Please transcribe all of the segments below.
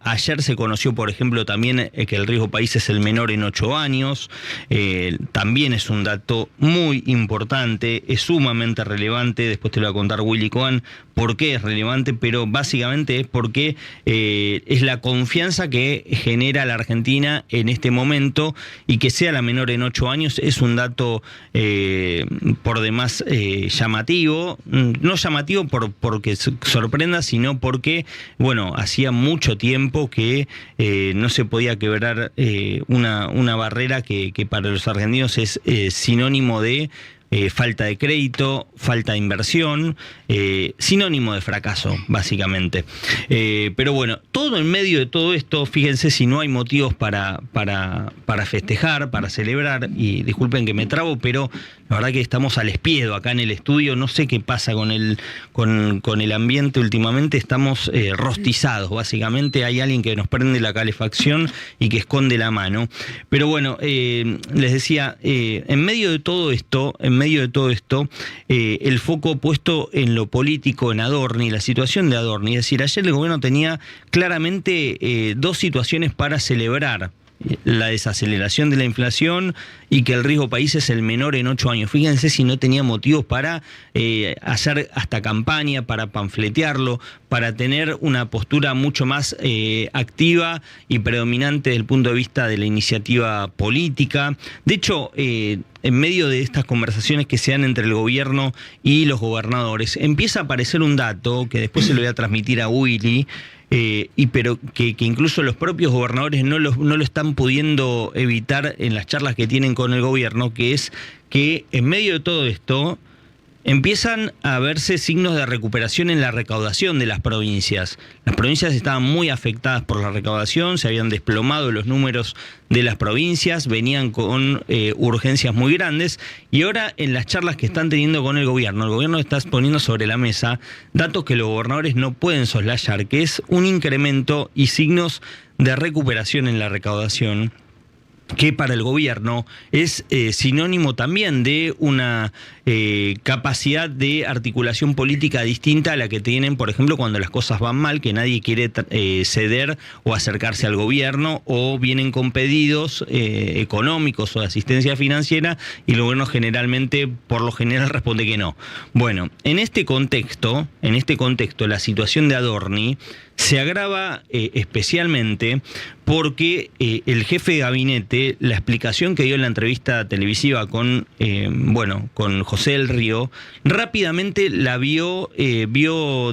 Ayer se conoció, por ejemplo, también que el riesgo país es el menor en 8 años. También es un dato muy importante, es sumamente relevante. Después te lo va a contar Willy Cohen por qué es relevante, pero básicamente es porque es la confianza que genera la Argentina en este momento, y que sea la menor en 8 años es un dato por demás llamativo. No llamativo porque sorprenda, sino porque, bueno, hacía mucho tiempo que no se podía quebrar una barrera que para los argentinos es sinónimo de falta de crédito, falta de inversión, sinónimo de fracaso, básicamente. Pero bueno, todo en medio de todo esto, fíjense si no hay motivos para festejar, para celebrar, y disculpen que me trabo, pero la verdad que estamos al espiedo acá en el estudio. No sé qué pasa con el ambiente últimamente, estamos rostizados, básicamente. Hay alguien que nos prende la calefacción y que esconde la mano. Pero bueno, les decía, en medio de todo esto, el foco puesto en lo político, en Adorni, la situación de Adorni. Es decir, ayer el gobierno tenía claramente dos situaciones para celebrar: la desaceleración de la inflación y que el riesgo país es el menor en 8 años. Fíjense si no tenía motivos para hacer hasta campaña, para panfletearlo, para tener una postura mucho más activa y predominante desde el punto de vista de la iniciativa política. De hecho, en medio de estas conversaciones que se dan entre el gobierno y los gobernadores, empieza a aparecer un dato que después se lo voy a transmitir a Willy, pero que incluso los propios gobernadores no lo están pudiendo evitar en las charlas que tienen con el gobierno, que es que en medio de todo esto empiezan a verse signos de recuperación en la recaudación de las provincias. Las provincias estaban muy afectadas por la recaudación, se habían desplomado los números de las provincias, venían con urgencias muy grandes, y ahora en las charlas que están teniendo con el gobierno está poniendo sobre la mesa datos que los gobernadores no pueden soslayar, que es un incremento y signos de recuperación en la recaudación, que para el gobierno es sinónimo también de una capacidad de articulación política distinta a la que tienen, por ejemplo, cuando las cosas van mal, que nadie quiere ceder o acercarse al gobierno, o vienen con pedidos económicos o de asistencia financiera, y el gobierno generalmente, por lo general, responde que no. Bueno, en este contexto, la situación de Adorni se agrava especialmente porque el jefe de gabinete, la explicación que dio en la entrevista televisiva con José del Río, rápidamente la vio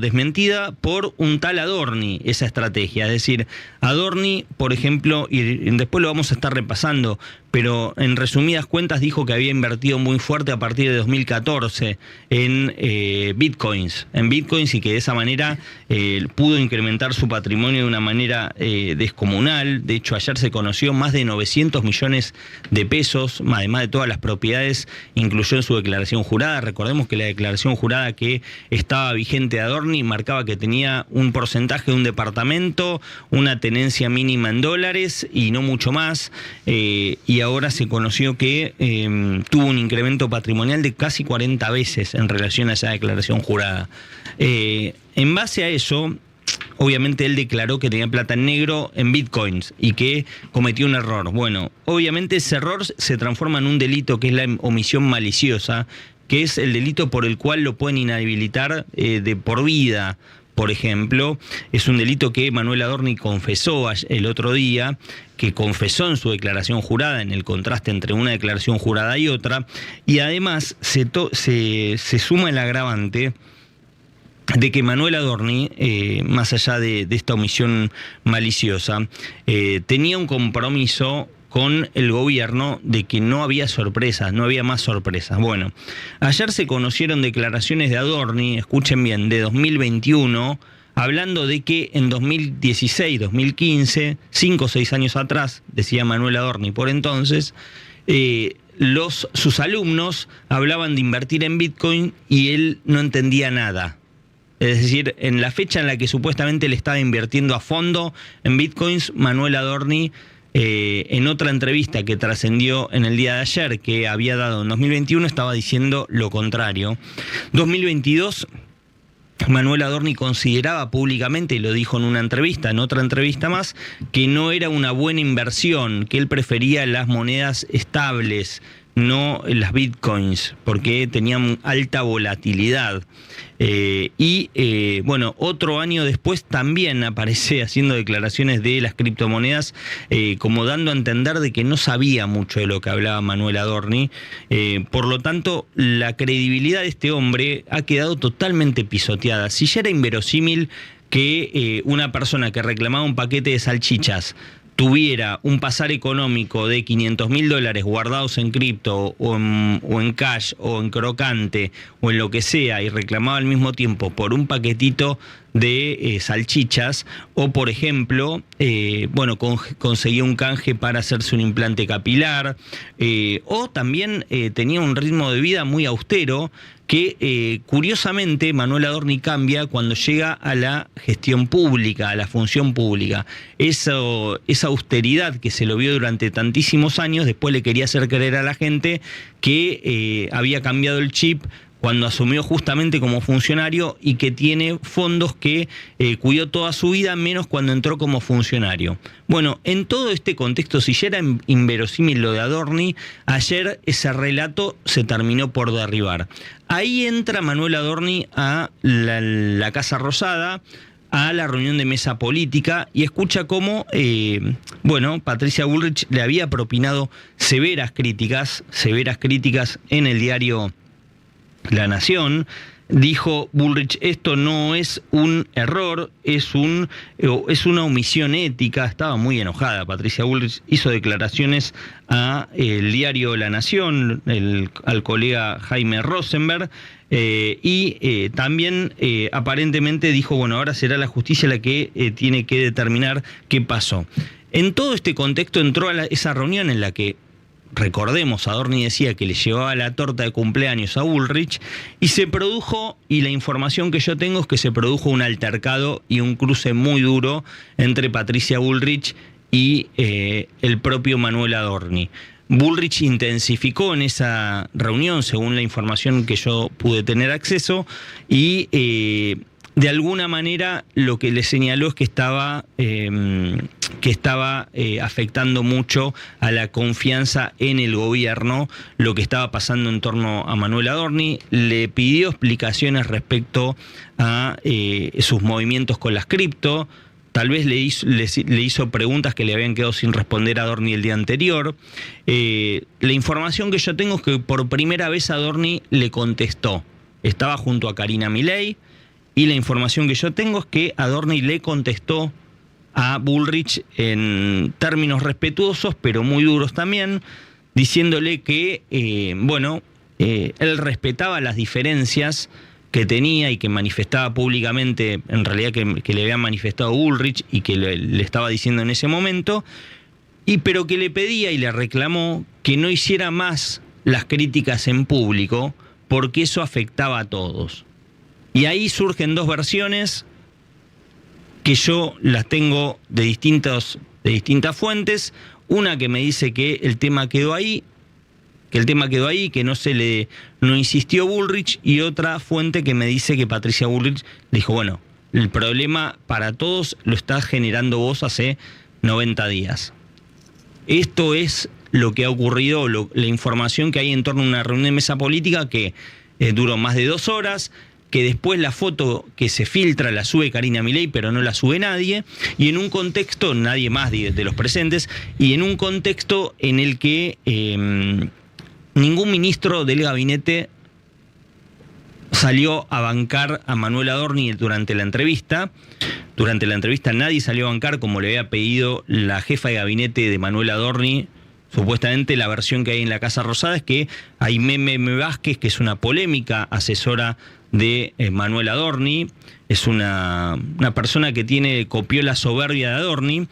desmentida por un tal Adorni, esa estrategia. Es decir, Adorni, por ejemplo, y después lo vamos a estar repasando, pero en resumidas cuentas dijo que había invertido muy fuerte a partir de 2014 en bitcoins, y que de esa manera pudo incrementar su patrimonio de una manera descomunal. De hecho, ayer se conoció más de 900 millones de pesos, además de todas las propiedades, incluyó en su declaración jurada. Recordemos que la declaración jurada que estaba vigente de Adorni marcaba que tenía un porcentaje de un departamento, una tenencia mínima en dólares y no mucho más, y ahora se conoció que tuvo un incremento patrimonial de casi 40 veces en relación a esa declaración jurada. En base a eso, obviamente él declaró que tenía plata en negro en bitcoins y que cometió un error. Bueno, obviamente ese error se transforma en un delito que es la omisión maliciosa, que es el delito por el cual lo pueden inhabilitar de por vida. Por ejemplo, es un delito que Manuel Adorni confesó el otro día, que confesó en su declaración jurada, en el contraste entre una declaración jurada y otra, y además se suma el agravante de que Manuel Adorni, más allá de esta omisión maliciosa, tenía un compromiso con el gobierno de que no había sorpresas, no había más sorpresas. Bueno, ayer se conocieron declaraciones de Adorni, escuchen bien, de 2021, hablando de que en 2016, 2015, 5 o 6 años atrás, decía Manuel Adorni por entonces, sus alumnos hablaban de invertir en Bitcoin y él no entendía nada. Es decir, en la fecha en la que supuestamente le estaba invirtiendo a fondo en Bitcoins, Manuel Adorni, en otra entrevista que trascendió en el día de ayer, que había dado en 2021, estaba diciendo lo contrario. 2022 Manuel Adorni consideraba públicamente, y lo dijo en una entrevista, en otra entrevista más, que no era una buena inversión, que él prefería las monedas estables, no las bitcoins, porque tenían alta volatilidad. Bueno, otro año después también aparece haciendo declaraciones de las criptomonedas, como dando a entender de que no sabía mucho de lo que hablaba Manuel Adorni. Por lo tanto, la credibilidad de este hombre ha quedado totalmente pisoteada. Si ya era inverosímil que una persona que reclamaba un paquete de salchichas tuviera un pasar económico de $500.000 guardados en cripto o en cash o en crocante o en lo que sea, y reclamaba al mismo tiempo por un paquetito de salchichas, o por ejemplo, conseguía un canje para hacerse un implante capilar, o también tenía un ritmo de vida muy austero que curiosamente Manuel Adorni cambia cuando llega a la gestión pública, a la función pública. Esa austeridad que se lo vio durante tantísimos años, después le quería hacer creer a la gente que había cambiado el chip cuando asumió justamente como funcionario, y que tiene fondos que cuidó toda su vida, menos cuando entró como funcionario. Bueno, en todo este contexto, si ya era inverosímil lo de Adorni, ayer ese relato se terminó por derribar. Ahí entra Manuel Adorni a la Casa Rosada, a la reunión de mesa política, y escucha cómo, Patricia Bullrich le había propinado severas críticas en el diario La Nación. Dijo Bullrich: esto no es un error, es una omisión ética. Estaba muy enojada Patricia Bullrich, hizo declaraciones a el diario La Nación, al colega Jaime Rosenberg, también aparentemente dijo, bueno, ahora será la justicia la que tiene que determinar qué pasó. En todo este contexto entró a esa reunión en la que, recordemos, Adorni decía que le llevaba la torta de cumpleaños a Bullrich, y se produjo, y la información que yo tengo es que se produjo un altercado y un cruce muy duro entre Patricia Bullrich y el propio Manuel Adorni. Bullrich intensificó en esa reunión, según la información que yo pude tener acceso, y de alguna manera lo que le señaló es que estaba afectando mucho a la confianza en el gobierno lo que estaba pasando en torno a Manuel Adorni. Le pidió explicaciones respecto a sus movimientos con las cripto. Tal vez le hizo preguntas que le habían quedado sin responder a Adorni el día anterior. La información que yo tengo es que por primera vez Adorni le contestó. Estaba junto a Karina Milei, y la información que yo tengo es que Adorni le contestó a Bullrich en términos respetuosos, pero muy duros también, diciéndole que, él respetaba las diferencias que tenía y que manifestaba públicamente, en realidad que le había manifestado Bullrich y que le estaba diciendo en ese momento, pero que le pedía y le reclamó que no hiciera más las críticas en público, porque eso afectaba a todos. Y ahí surgen dos versiones que yo las tengo de distintas fuentes. Una que me dice que el tema quedó ahí, que no insistió Bullrich, y otra fuente que me dice que Patricia Bullrich dijo, bueno, el problema para todos lo estás generando vos hace 90 días. Esto es lo que ha ocurrido, la información que hay en torno a una reunión de mesa política que duró más de 2 horas, que después la foto que se filtra la sube Karina Milei, pero no la sube nadie, y en un contexto, nadie más de los presentes, y en un contexto en el que ningún ministro del gabinete salió a bancar a Manuel Adorni durante la entrevista. Durante la entrevista nadie salió a bancar, como le había pedido la jefa de gabinete de Manuel Adorni. Supuestamente la versión que hay en la Casa Rosada es que Aimee Vázquez, que es una polémica asesora de Manuel Adorni, es una persona que copió la soberbia de Adorni,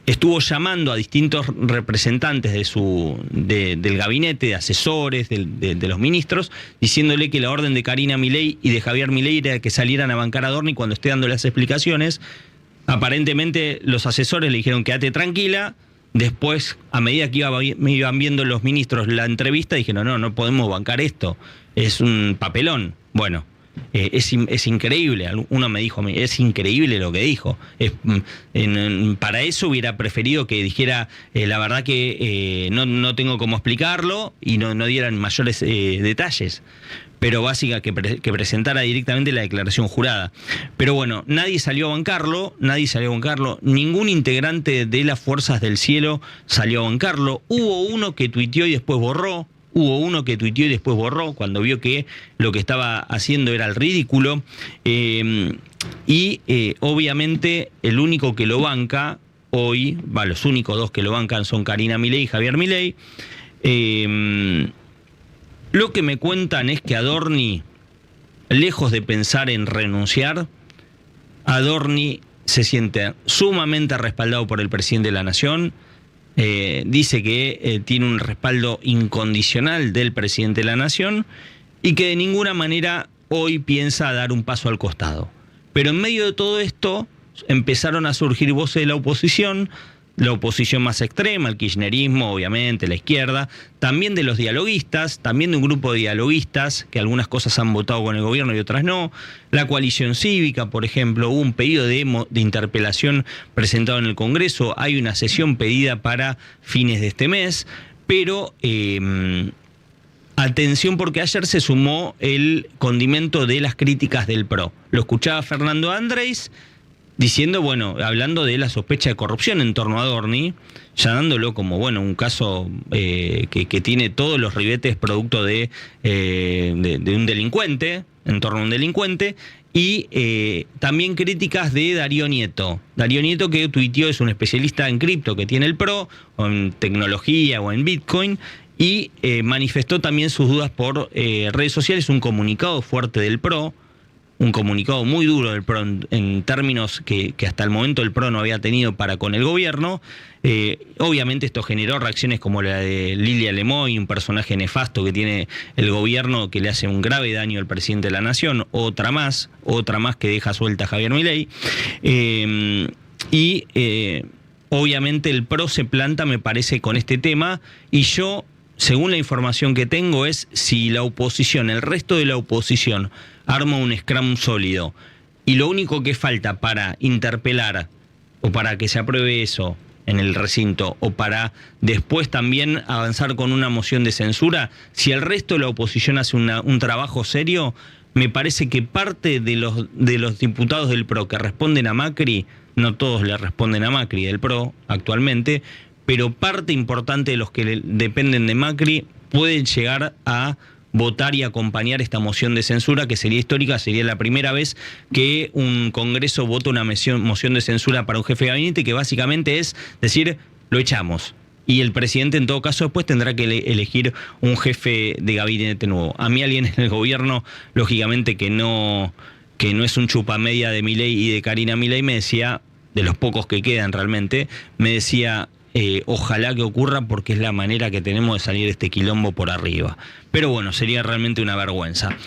estuvo llamando a distintos representantes del gabinete, de asesores, de los ministros, diciéndole que la orden de Karina Milei y de Javier Milei era que salieran a bancar a Adorni cuando esté dando las explicaciones. Aparentemente los asesores le dijeron quédate tranquila. Después, a medida que iban viendo los ministros la entrevista, dijeron no podemos bancar esto, es un papelón. Bueno, Es increíble. Uno me dijo a mí, es increíble lo que dijo. Para eso hubiera preferido que dijera, la verdad que no tengo cómo explicarlo, y no dieran mayores detalles. Pero básica que presentara directamente la declaración jurada. Pero bueno, nadie salió a bancarlo, ningún integrante de las Fuerzas del Cielo salió a bancarlo. Hubo uno que tuiteó y después borró, cuando vio que lo que estaba haciendo era el ridículo. Obviamente el único que lo banca hoy, los únicos dos que lo bancan son Karina Milei y Javier Milei. Lo que me cuentan es que Adorni, lejos de pensar en renunciar, Adorni se siente sumamente respaldado por el presidente de la Nación. Dice que tiene un respaldo incondicional del presidente de la Nación y que de ninguna manera hoy piensa dar un paso al costado. Pero en medio de todo esto empezaron a surgir voces de la oposición más extrema, el kirchnerismo, obviamente, la izquierda, también de los dialoguistas, también de un grupo de dialoguistas que algunas cosas han votado con el gobierno y otras no. La coalición cívica, por ejemplo, hubo un pedido de interpelación presentado en el Congreso, hay una sesión pedida para fines de este mes, pero atención, porque ayer se sumó el condimento de las críticas del PRO. Lo escuchaba Fernando Andrés diciendo, hablando de la sospecha de corrupción en torno a Adorni, ya dándolo como, un caso que tiene todos los ribetes producto de un delincuente, en torno a un delincuente, y también críticas de Darío Nieto. Darío Nieto, que tuiteó, es un especialista en cripto que tiene el PRO, o en tecnología o en Bitcoin, y manifestó también sus dudas por redes sociales, un comunicado fuerte del PRO, un comunicado muy duro del PRO en términos que hasta el momento el PRO no había tenido para con el gobierno. Obviamente esto generó reacciones como la de Lilia Lemoy, un personaje nefasto que tiene el gobierno, que le hace un grave daño al presidente de la Nación, otra más que deja suelta a Javier Milei. Obviamente el PRO se planta, me parece, con este tema, y yo, según la información que tengo, es si la oposición, el resto de la oposición, arma un scrum sólido y lo único que falta para interpelar o para que se apruebe eso en el recinto o para después también avanzar con una moción de censura, si el resto de la oposición hace un trabajo serio, me parece que parte de los diputados del PRO que responden a Macri, no todos le responden a Macri del PRO actualmente, pero parte importante de los que dependen de Macri pueden llegar a votar y acompañar esta moción de censura, que sería histórica, sería la primera vez que un Congreso vota una moción de censura para un jefe de gabinete, que básicamente es decir, lo echamos. Y el presidente, en todo caso, después tendrá que elegir un jefe de gabinete nuevo. A mí alguien en el gobierno, lógicamente que no es un chupamedia de Milei y de Karina Milei, me decía, de los pocos que quedan realmente, me decía, ojalá que ocurra porque es la manera que tenemos de salir de este quilombo por arriba. Pero sería realmente una vergüenza.